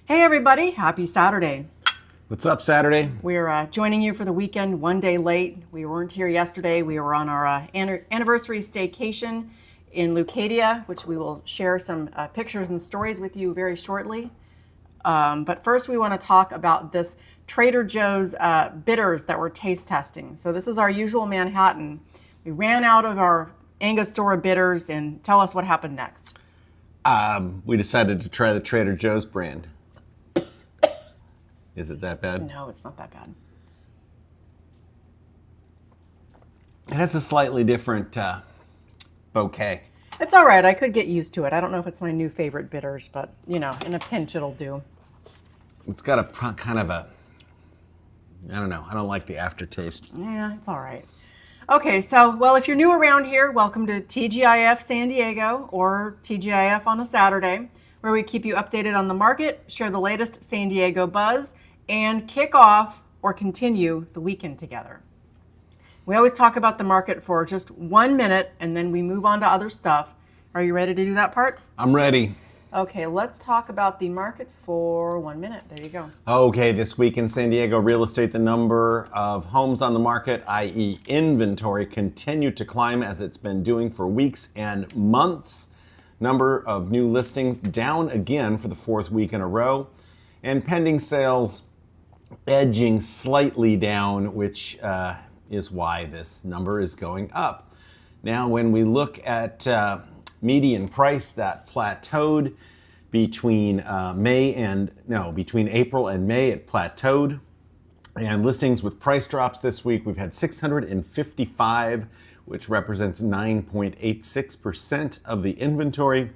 Hey everybody, happy Saturday. What's up, Saturday? We're joining you for the weekend, one day late. We weren't here yesterday. We were on our anniversary staycation in Lucadia, which we will share some pictures and stories with you very shortly. But first we want to talk about this Trader Joe's bitters that we're taste testing. So this is our usual Manhattan. We ran out of our Angostura bitters, and tell us what happened next. We decided to try the Trader Joe's brand. Is it that bad? No, it's not that bad. It has a slightly different bouquet. It's all right. I could get used to it. I don't know if it's my new favorite bitters, but you know, in a pinch it'll do. It's got a kind of a, I don't know. I don't like the aftertaste. Yeah, it's all right. Okay, so, well, if you're new around here, welcome to TGIF San Diego or TGIF on a Saturday, where we keep you updated on the market, share the latest San Diego buzz, and kick off or continue the weekend together. We always talk about the market for just 1 minute, and then we move on to other stuff. Are you ready to do that part? I'm ready. Okay, let's talk about the market for 1 minute. There you go. Okay, this week in San Diego real estate, the number of homes on the market, i.e. inventory, continued to climb as it's been doing for weeks and months. Number of new listings down again for the fourth week in a row. And pending sales edging slightly down, which is why this number is going up. Now, when we look at median price, that plateaued between between April and May. It plateaued. And listings with price drops this week, we've had 655, which represents 9.86% of the inventory.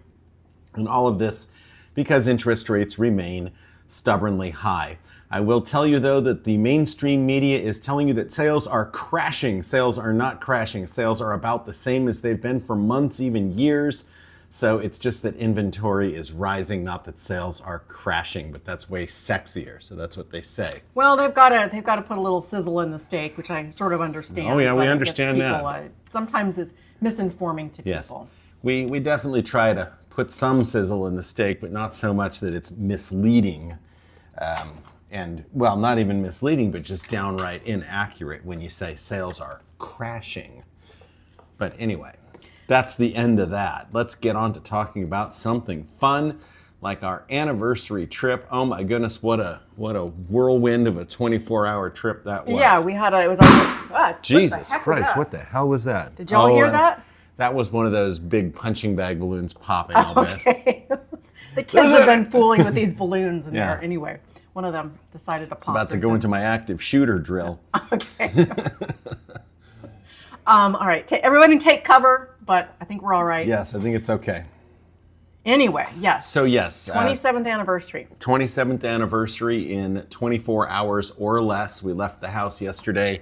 And all of this because interest rates remain stubbornly high. I will tell you, though, that the mainstream media is telling you that sales are crashing. Sales are not crashing. Sales are about the same as they've been for months, even years. So it's just that inventory is rising, not that sales are crashing, but that's way sexier. So that's what they say. Well, they've got to put a little sizzle in the steak, which I sort of understand. Oh yeah, we but I guess understand people, that. Sometimes it's misinforming to Yes, people. we definitely try to put some sizzle in the steak, but not so much that it's misleading. And well, not even misleading, but just downright inaccurate when you say sales are crashing. But anyway, that's the end of that. Let's get on to talking about something fun, like our anniversary trip. Oh my goodness, what a whirlwind of a 24-hour trip that was. Yeah, it was our Jesus Christ, what the hell was that? Did y'all hear that? That was one of those big punching bag balloons popping, I'll bet. Okay. The kids have been fooling with these balloons in Yeah. there. Anyway, one of them decided to pop. It's about to go into my active shooter drill. Okay. All right, everybody take cover, but I think we're all right. Yes, I think it's okay. Anyway, yes. So yes, 27th anniversary. 27th anniversary in 24 hours or less. We left the house yesterday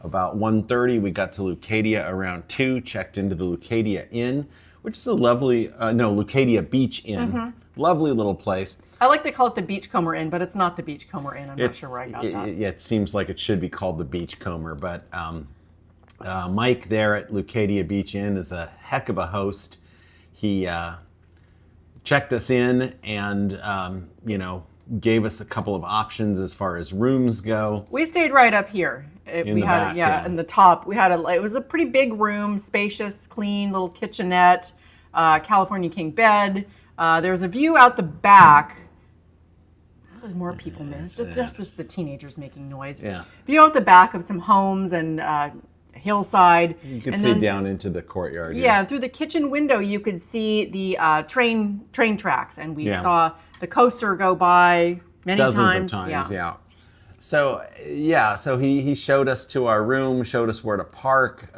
about 1:30. We got to Lucadia around 2, checked into the Lucadia Inn, which is a lovely, Lucadia Beach Inn. Mm-hmm. Lovely little place. I like to call it the Beachcomber Inn, but it's not the Beachcomber Inn. I'm not sure where I got that. Yeah, it seems like it should be called the Beachcomber, but Mike there at Lucadia Beach Inn is a heck of a host. He checked us in and, gave us a couple of options as far as rooms go. We stayed right up here. In the top. It was a pretty big room, spacious, clean, little kitchenette, California king bed. There's a view out the back. There's more people, man. It's just the teenagers making noise. Yeah. View out the back of some homes and hillside. You could see down into the courtyard. Yeah, through the kitchen window, you could see the train tracks, and we saw the coaster go by many Dozens of times, yeah. So he showed us to our room, showed us where to park.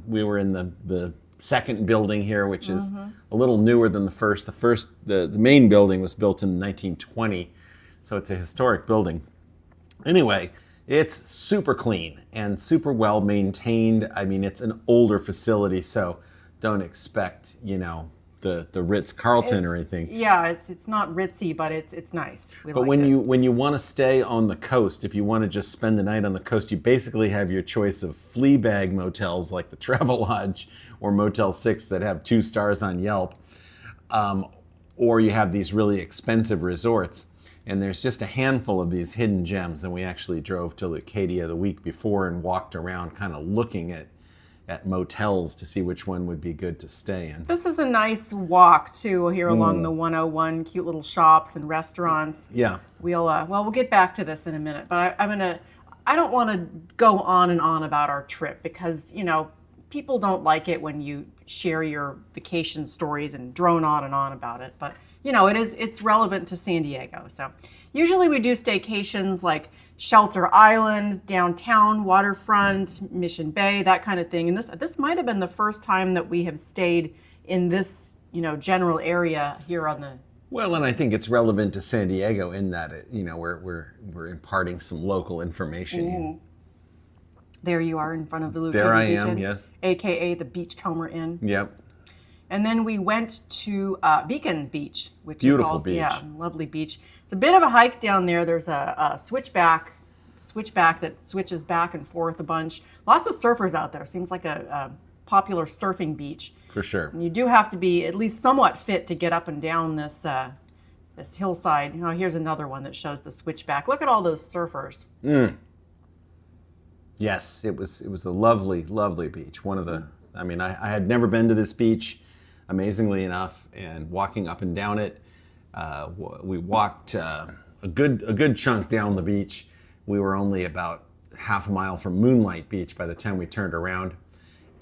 We were in the second building here, which is a little newer than the first. The main building was built in 1920, so it's a historic building. Anyway, it's super clean and super well maintained. I mean, it's an older facility, so don't expect, the Ritz-Carlton or anything. Yeah, it's not ritzy, but it's nice. But when you want to stay on the coast, if you want to just spend the night on the coast, you basically have your choice of flea bag motels like the Travelodge or Motel 6 that have 2 stars on Yelp, or you have these really expensive resorts. And there's just a handful of these hidden gems. And we actually drove to Lucadia the week before and walked around kind of looking at motels to see which one would be good to stay in. This is a nice walk too here along the 101. Cute little shops and restaurants. Yeah. We'll get back to this in a minute, but I don't want to go on and on about our trip because people don't like it when you share your vacation stories and drone on and on about it. But it's relevant to San Diego. So usually we do staycations like Shelter Island, downtown, waterfront, Mission Bay, that kind of thing. And this might have been the first time that we have stayed in this, general area here on the. Well, and I think it's relevant to San Diego in that we're imparting some local information here. There you are in front of the Lucadia There I Beach am, Inn, yes. AKA the Beachcomber Inn. Yep. And then we went to Beacon Beach, which Beautiful is also, beach. Yeah, lovely beach. It's a bit of a hike down there. There's a switchback that switches back and forth a bunch. Lots of surfers out there. Seems like a popular surfing beach. For sure. And you do have to be at least somewhat fit to get up and down this hillside. Here's another one that shows the switchback. Look at all those surfers. Yes, it was a lovely, lovely beach. I had never been to this beach, amazingly enough, and walking up and down it, we walked a good chunk down the beach. We were only about half a mile from Moonlight Beach by the time we turned around,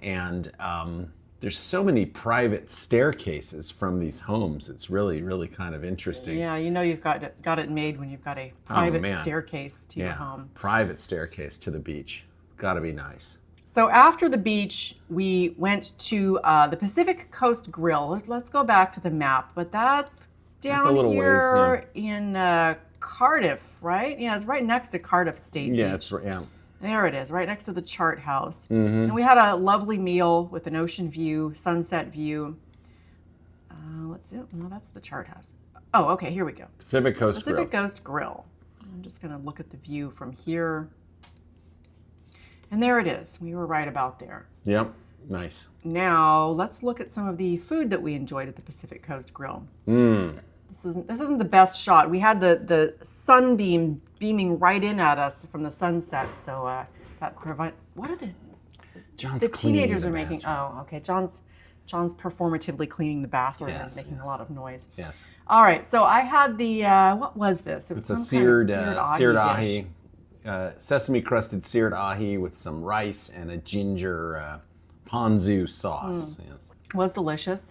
and there's so many private staircases from these homes. It's really, really kind of interesting. Yeah, you've got it made when you've got a private staircase to your home. Private staircase to the beach. Got to be nice. So after the beach, we went to the Pacific Coast Grill. Let's go back to the map, but that's down a little here ways, in Cardiff, right? Yeah, it's right next to Cardiff State Beach. Yeah, it's yeah. There it is, right next to the chart house. And we had a lovely meal with an ocean view, sunset view. Let's see. No, that's the chart house. Oh, okay, here we go. Pacific Coast Grill. Pacific Coast Grill. I'm just going to look at the view from here. And there it is. We were right about there. Yep, nice. Now, let's look at some of the food that we enjoyed at the Pacific Coast Grill. This isn't the best shot. We had the sunbeam beaming right in at us from the sunset, so that provide. What are the teenagers are making? Oh, okay. John's performatively cleaning the bathroom and making a lot of noise. Yes. All right. So I had the what was this? It's a seared ahi, sesame crusted seared ahi with some rice and a ginger ponzu sauce. Yes. Was delicious.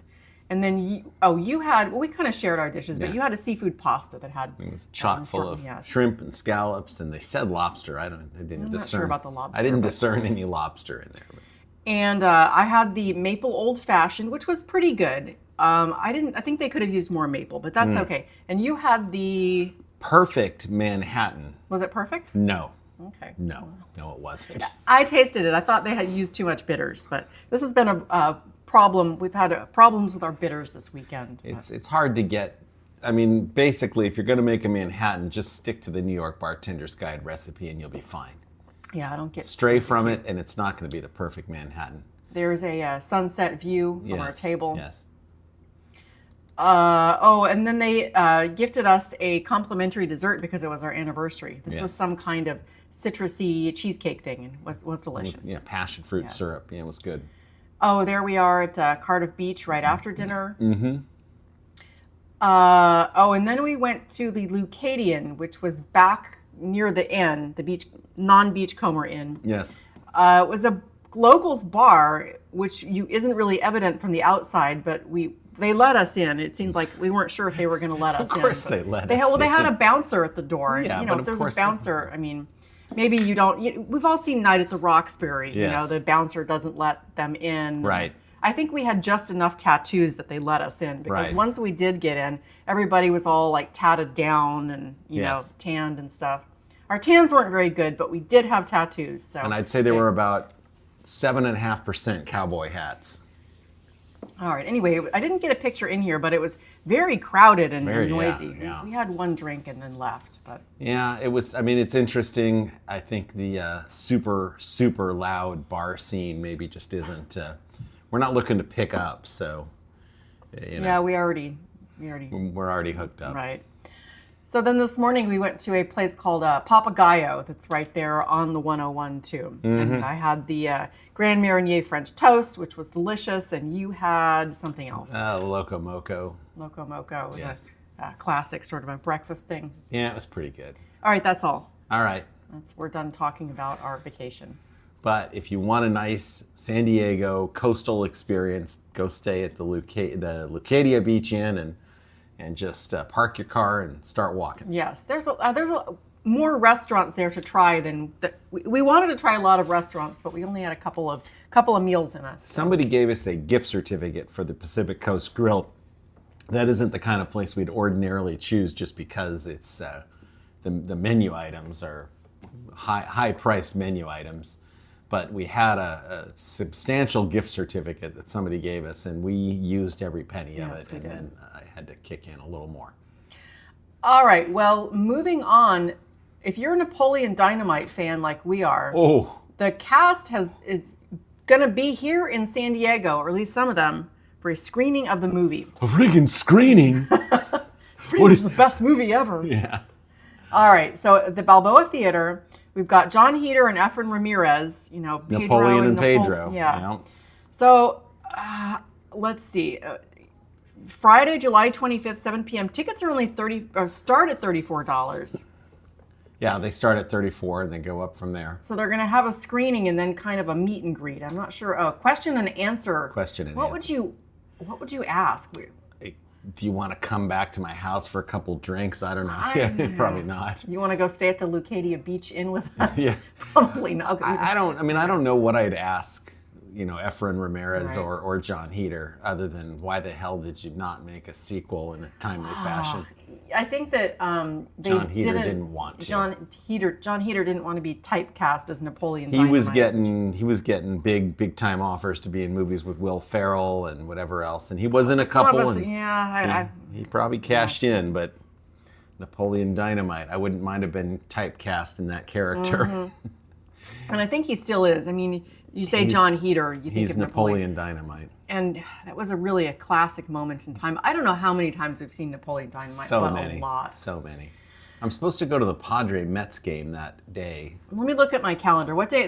And then you had, we kind of shared our dishes, but you had a seafood pasta that had. It was chock full of shrimp and scallops, and they said lobster. I didn't discern. Not sure about the lobster. I didn't discern any lobster in there. But. And I had the maple old fashioned, which was pretty good. I think they could have used more maple, but that's okay. And you had the perfect Manhattan. Was it perfect? No. Okay. No, it wasn't. I tasted it. I thought they had used too much bitters, but this has been a problem. We've had problems with our bitters this weekend. It's hard to get. I mean, basically, if you're going to make a Manhattan, just stick to the New York Bartender's Guide recipe, and you'll be fine. Yeah, I don't get stray from it, and it's not going to be the perfect Manhattan. There's a sunset view from our table. Yes. And then they gifted us a complimentary dessert because it was our anniversary. This was some kind of citrusy cheesecake thing, and was delicious. Passion fruit syrup. Yeah, it was good. Oh, there we are at Cardiff Beach right after dinner. Mm-hmm. And then we went to the Lucadian, which was back near the inn, the non-beachcomber inn. Yes. It was a locals bar, which isn't really evident from the outside, but they let us in. It seemed like we weren't sure if they were going to let us in. Of course they let us in. Well, they had a bouncer at the door. Yeah, and, if there's a bouncer, I mean, maybe you don't. We've all seen Night at the Roxbury. Yes. The bouncer doesn't let them in. Right. I think we had just enough tattoos that they let us in because once we did get in, everybody was all like tatted down and tanned and stuff. Our tans weren't very good, but we did have tattoos. So. And I'd say they were about 7.5% cowboy hats. All right. Anyway, I didn't get a picture in here, but it was very crowded and noisy. Yeah. We had one drink and then left. But yeah, it was. I mean, it's interesting. I think the super loud bar scene maybe just isn't. We're not looking to pick up, so. Yeah, we're already hooked up. Right. So then this morning we went to a place called Papao that's right there on the 101 too. And I had the Grand Marnier French toast, which was delicious, and you had something else. Loco Moco. Loco Moco was Yes. a classic sort of a breakfast thing. Yeah, it was pretty good. All right, that's all. All right. We're done talking about our vacation. But if you want a nice San Diego coastal experience, go stay at the Lucadia Beach Inn and just park your car and start walking. Yes, there's more restaurants there to try than we wanted to try a lot of restaurants, but we only had a couple of meals in us. Somebody gave us a gift certificate for the Pacific Coast Grill. That isn't the kind of place we'd ordinarily choose just because it's the menu items are high-priced menu items. But we had a substantial gift certificate that somebody gave us, and we used every penny of it, and then I had to kick in a little more. All right, well, moving on. If you're a Napoleon Dynamite fan like we are, the cast is going to be here in San Diego, or at least some of them, for a screening of the movie. A freaking screening? It's pretty much the best movie ever. Yeah. All right, so at the Balboa Theater, we've got John Heder and Efren Ramirez, Pedro Napoleon and Pedro. Yeah. So let's see. Friday, July 25th, 7 p.m. Tickets are only start at $34. Yeah, they start at 34 and they go up from there. So they're going to have a screening and then kind of a meet and greet. I'm not sure. Question and answer. Question and answer. What would you ask? Do you want to come back to my house for a couple drinks? I don't know. Probably not. You want to go stay at the Lucadia Beach Inn with us? Yeah. Probably not. I don't know what I'd ask, Efren Ramirez or John Heder, other than why the hell did you not make a sequel in a timely fashion? I think that John Heder didn't want to. John Heder didn't want to be typecast as Napoleon He Dynamite. was getting big time offers to be in movies with Will Ferrell and whatever else, and he was in a couple. He probably cashed in, but Napoleon Dynamite, I wouldn't mind have been typecast in that character. And I think he still is. I mean, you say John Heder, you think he's of Napoleon Dynamite. And that was really a classic moment in time. I don't know how many times we've seen Napoleon Dynamite, but a lot. So many. I'm supposed to go to the Padre Mets game that day. Let me look at my calendar. What day?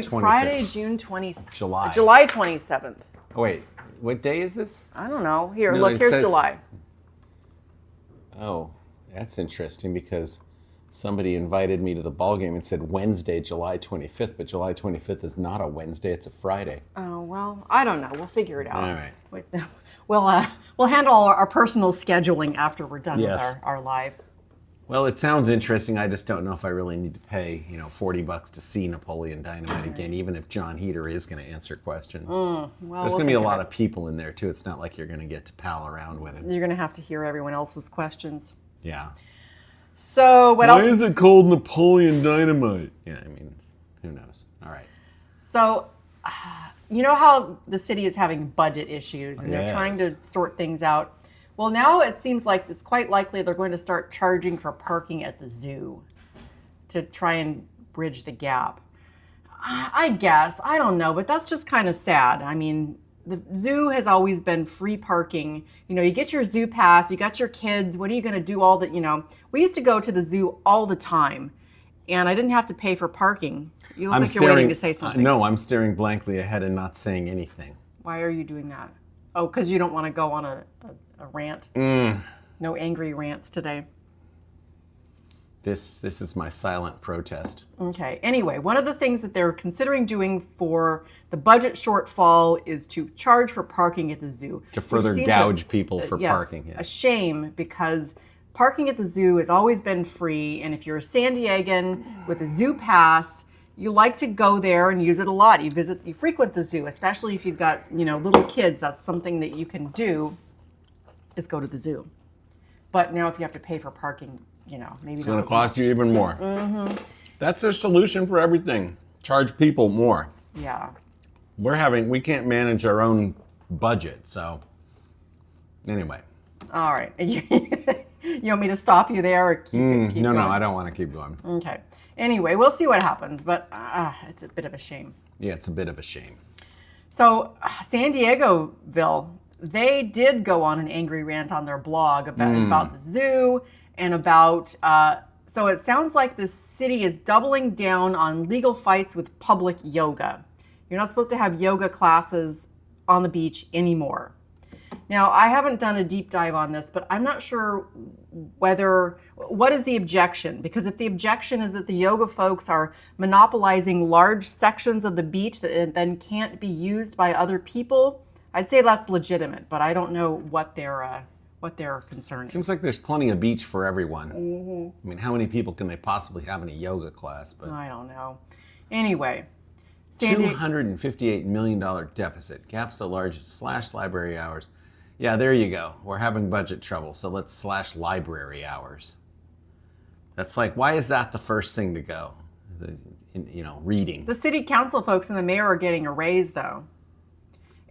Friday, June 20th. July 27th. Oh, wait. What day is this? I don't know. Here's July. Oh, that's interesting because somebody invited me to the ball game and said Wednesday, July 25th, but July 25th is not a Wednesday, it's a Friday. Oh, well, I don't know. We'll figure it out. All right. We'll handle our personal scheduling after we're done with our live. Well, it sounds interesting. I just don't know if I really need to pay, $40 to see Napoleon Dynamite again, even if John Heder is going to answer questions. There's going to be a lot of people in there, too. It's not like you're going to get to pal around with him. You're going to have to hear everyone else's questions. Yeah. So what else? Why is it called Napoleon Dynamite? Yeah, who knows? All right. So, you know how the city is having budget issues and they're trying to sort things out. Well, now it seems like it's quite likely they're going to start charging for parking at the zoo to try and bridge the gap. I guess. I don't know, but that's just kind of sad. I mean, the zoo has always been free parking. You get your zoo pass, you got your kids. What are you going to do all that, We used to go to the zoo all the time, and I didn't have to pay for parking. You look like you're waiting to say something. No, I'm staring blankly ahead and not saying anything. Why are you doing that? Oh, because you don't want to go on a rant? No angry rants today. This is my silent protest. Okay. Anyway, one of the things that they're considering doing for the budget shortfall is to charge for parking at the zoo. To further gouge people for parking. Yes, a shame because parking at the zoo has always been free, and if you're a San Diegan with a zoo pass, you like to go there and use it a lot. You frequent the zoo, especially if you've got, little kids. That's something that you can do is go to the zoo. But now if you have to pay for parking, maybe it's going to cost you even more. That's their solution for everything. Charge people more. Yeah. We can't manage our own budget, so anyway. All right. You want me to stop you there or keep going? No, I don't want to keep going. Okay. Anyway, we'll see what happens, but it's a bit of a shame. Yeah, it's a bit of a shame. So San Diegoville, they did go on an angry rant on their blog about the zoo, and about, so it sounds like the city is doubling down on legal fights with public yoga. You're not supposed to have yoga classes on the beach anymore. Now, I haven't done a deep dive on this, but I'm not sure what is the objection? Because if the objection is that the yoga folks are monopolizing large sections of the beach that then can't be used by other people, I'd say that's legitimate, but I don't know what their concern is. Seems like there's plenty of beach for everyone. I mean, how many people can they possibly have in a yoga class? But I don't know. Anyway, $258 million deficit. Gap so large, slash library hours. Yeah, there you go. We're having budget trouble, so let's slash library hours. That's like, why is that the first thing to go? Reading. The city council folks and the mayor are getting a raise, though.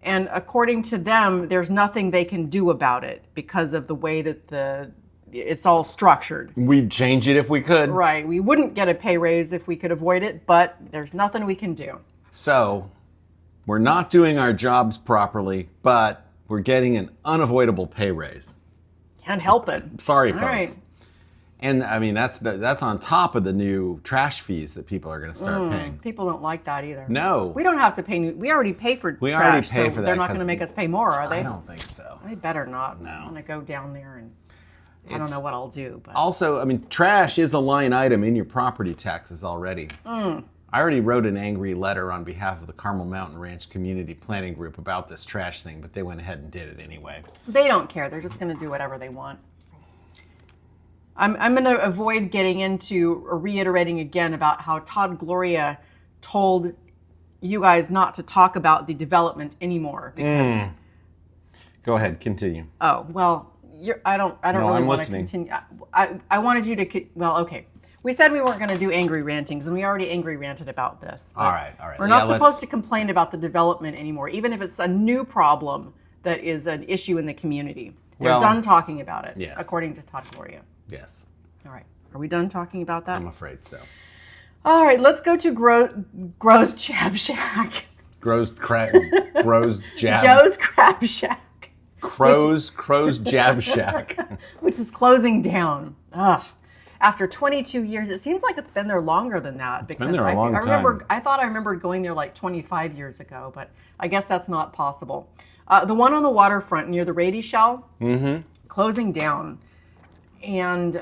And according to them, there's nothing they can do about it because of the way that it's all structured. We'd change it if we could. Right. We wouldn't get a pay raise if we could avoid it, but there's nothing we can do. So, we're not doing our jobs properly, but we're getting an unavoidable pay raise. Can't help it. Sorry, All folks. right. And I mean, that's on top of the new trash fees that people are going to start paying. People don't like that either. No. We don't have to pay. We already pay for trash. We already pay so for that they're not going to 'cause make us pay more, are they? I don't think so. They better not. No. I'm going to go down there and I don't know what I'll do. But Also, I mean, trash is a line item in your property taxes already. I already wrote an angry letter on behalf of the Carmel Mountain Ranch Community Planning Group about this trash thing, but they went ahead and did it anyway. they don't care. They're just going to do whatever they want. I'm going to avoid getting into or reiterating again about how Todd Gloria told you guys not to talk about the development anymore because Go ahead, continue. oh well I don't No, really I'm want listening. to continue. I wanted you to okay. We said we weren't going to do angry rantings, and we already angry ranted about this. All right. We're not supposed to complain about the development anymore, even if it's a new problem that is an issue in the community. They're Well, done talking about it, yes. according to Todd Gloria. Yes, All right. Are we done talking about that? I'm afraid so. All right, let's go to Gro's Jab Shack. Crow's Jab. Joe's Crab Shack, Crow's Jab Shack. which is closing down. Ugh. After 22 years, it seems like it's been there longer than that. It's been there a long time. time. I thought I remembered going there like 25 years ago, but I guess that's not possible. The one on the waterfront near the Rady Shell, closing down. And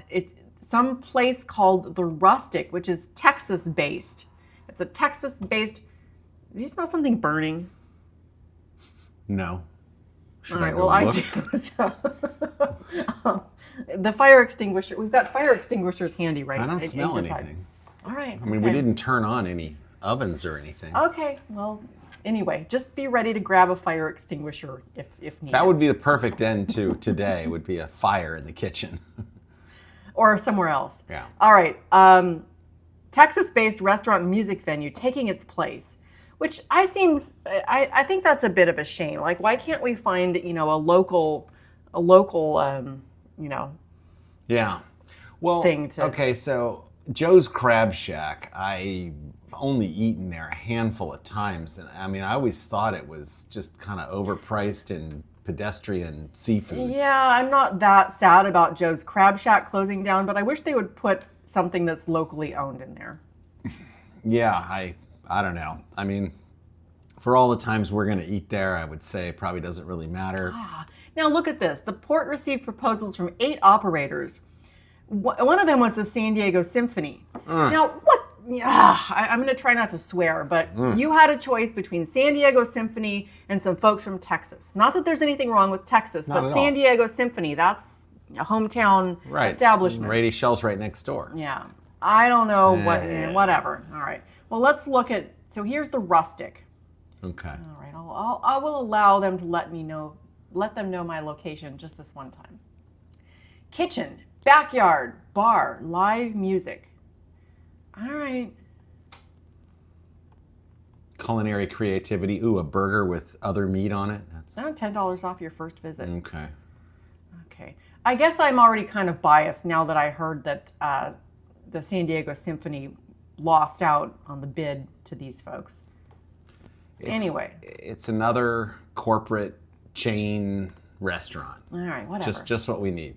it's some place called The Rustic, which is Texas-based. It's a Texas-based... Did you smell something burning? No. Should All right, go well, I look? do. So, the fire extinguisher, we've got fire extinguishers handy right I don't in smell your side. anything. All right. I mean, we didn't turn on any ovens or anything. Okay, well, anyway, just be ready to grab a fire extinguisher if needed. That would be the perfect end to today, would be a fire in the kitchen. Or somewhere else. Yeah. All right. Texas-based restaurant and music venue taking its place, which I think that's a bit of a shame. Like, why can't we find, a local, Yeah. Well, thing to... okay, so Joe's Crab Shack, I've only eaten there a handful of times. And I mean, I always thought it was just kind of overpriced and pedestrian seafood. Yeah, I'm not that sad about Joe's Crab Shack closing down, but I wish they would put something that's locally owned in there. Yeah, I don't know. I mean, for all the times we're going to eat there, I would say it probably doesn't really matter. Now look at this. The port received proposals from 8 operators. One of them was the San Diego Symphony. Now, what? I'm going to try not to swear, but you had a choice between San Diego Symphony and some folks from Texas. Not that there's anything wrong with Texas, Not but at San all. Diego Symphony, that's a hometown establishment. Rady Shell's right next door. Yeah. I don't know whatever. All right. Well, let's look at, so here's the Rustic. Okay. All right. I will allow them to let them know my location just this one time. Kitchen, backyard, bar, live music. All right. Culinary creativity. Ooh, a burger with other meat on it. That's $10 off your first visit. okay. Okay. I guess I'm already kind of biased now that I heard that the San Diego Symphony lost out on the bid to these folks. Anyway. It's another corporate chain restaurant. All right, whatever. Just what we need.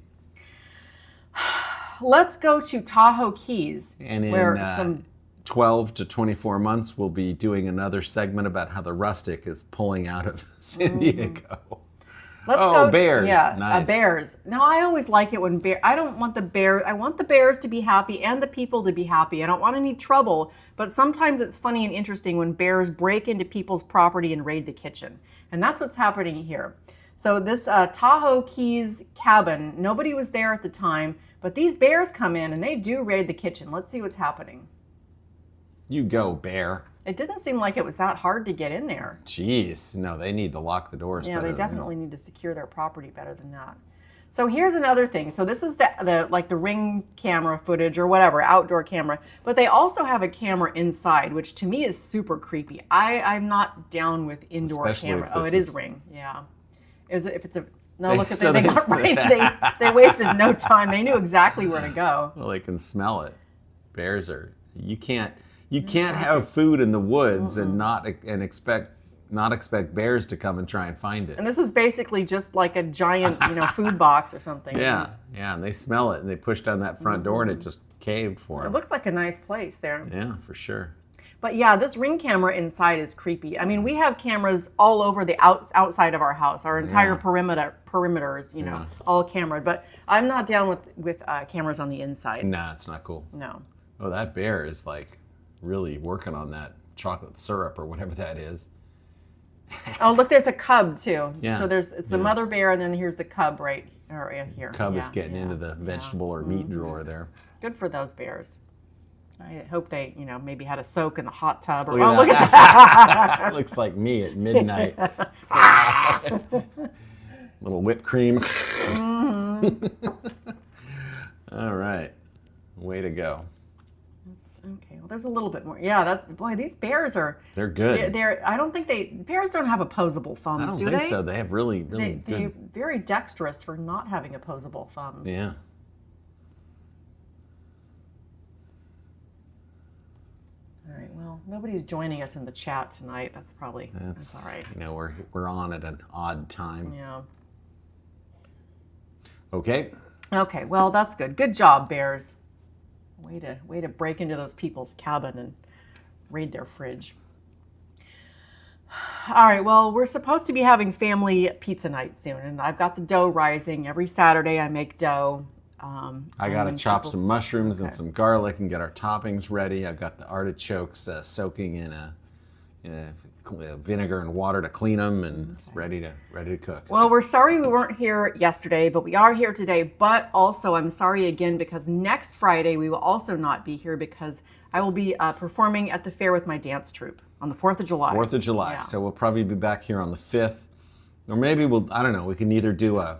let's go to Tahoe Keys, And in where some 12 to 24 months, we'll be doing another segment about how the rustic is pulling out of San Diego. Let's Oh, go. bears. Yeah, Nice. Bears. No, I always like it when I don't want the bear. I want the bears to be happy and the people to be happy. I don't want any trouble. But sometimes it's funny and interesting when bears break into people's property and raid the kitchen, and that's what's happening here. So this Tahoe Keys cabin, nobody was there at the time, but these bears come in and they do raid the kitchen. Let's see what's happening. You go, bear. It didn't seem like it was that hard to get in there. Jeez, no, they need to lock the doors. Yeah, better they than- definitely need to secure their property better than that. So here's another thing. So this is the Ring camera footage or whatever, outdoor camera. But they also have a camera inside, which to me is super creepy. I'm not down with indoor Especially camera. if Oh, this it is is- Ring. Yeah. If it's a no, They- look at so they they- got right. They wasted no time. They knew exactly where to go. Well, they can smell it. Bears are. You can't have food in the woods and not expect bears to come and try and find it. And this is basically just like a giant, food box or something. Yeah, and they smell it and they push down that front door and it just caved for It them. looks like a nice place there. Yeah, for sure. But yeah, this Ring camera inside is creepy. I mean, we have cameras all over the outside of our house. Our entire perimeter is, all cameraed. But I'm not down with cameras on the inside. Nah, it's not cool. No. Oh, that bear is like really working on that chocolate syrup or whatever that is. Oh, look, there's a cub too. Yeah. So it's the mother bear, and then here's the cub right here. Cub is Yeah, getting yeah, into the vegetable or meat drawer there. Good for those bears. I hope they, maybe had a soak in the hot tub. Or, Look look at at that. That looks like me at midnight. Little whipped cream. All right. Way to go. Okay, well, there's a little bit more. Yeah, these bears are. They're good. I don't think bears don't have opposable thumbs, I don't do think they? so. They have really They're good. very dexterous for not having opposable thumbs. Yeah. All right. Well, nobody's joining us in the chat tonight. That's probably that's all right. We're on at an odd time. Yeah. Okay. Okay. Well, that's good. Good job, bears. Way to break into those people's cabin and raid their fridge. All right. Well, we're supposed to be having family pizza night soon, and I've got the dough rising. Every Saturday, I make dough. I got to chop some mushrooms and some garlic and get our toppings ready. I've got the artichokes soaking in a vinegar and water to clean them, and it's ready to cook. Well, we're sorry we weren't here yesterday, but we are here today. But also, I'm sorry again because next Friday we will also not be here because I will be performing at the fair with my dance troupe on the 4th of July. 4th of July. Yeah. So we'll probably be back here on the 5th. Or maybe I don't know, we can either do a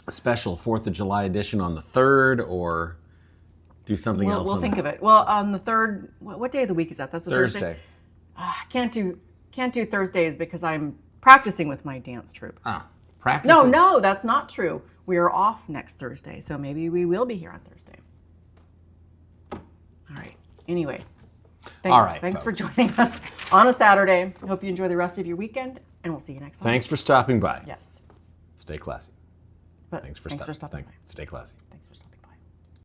special 4th of July edition on the 3rd or do something else. We'll think of it. Well, on the 3rd, what day of the week is that? That's a Thursday. Can't do Thursdays because I'm practicing with my dance troupe. Oh, practicing? No, that's not true. We are off next Thursday, so maybe we will be here on Thursday. All right. Anyway, thanks. All right, Thanks for folks. joining us on a Saturday. Hope you enjoy the rest of your weekend, and we'll see you next time. Thanks for stopping by. Yes. Stay classy. But Thanks for stopping by. Stay classy.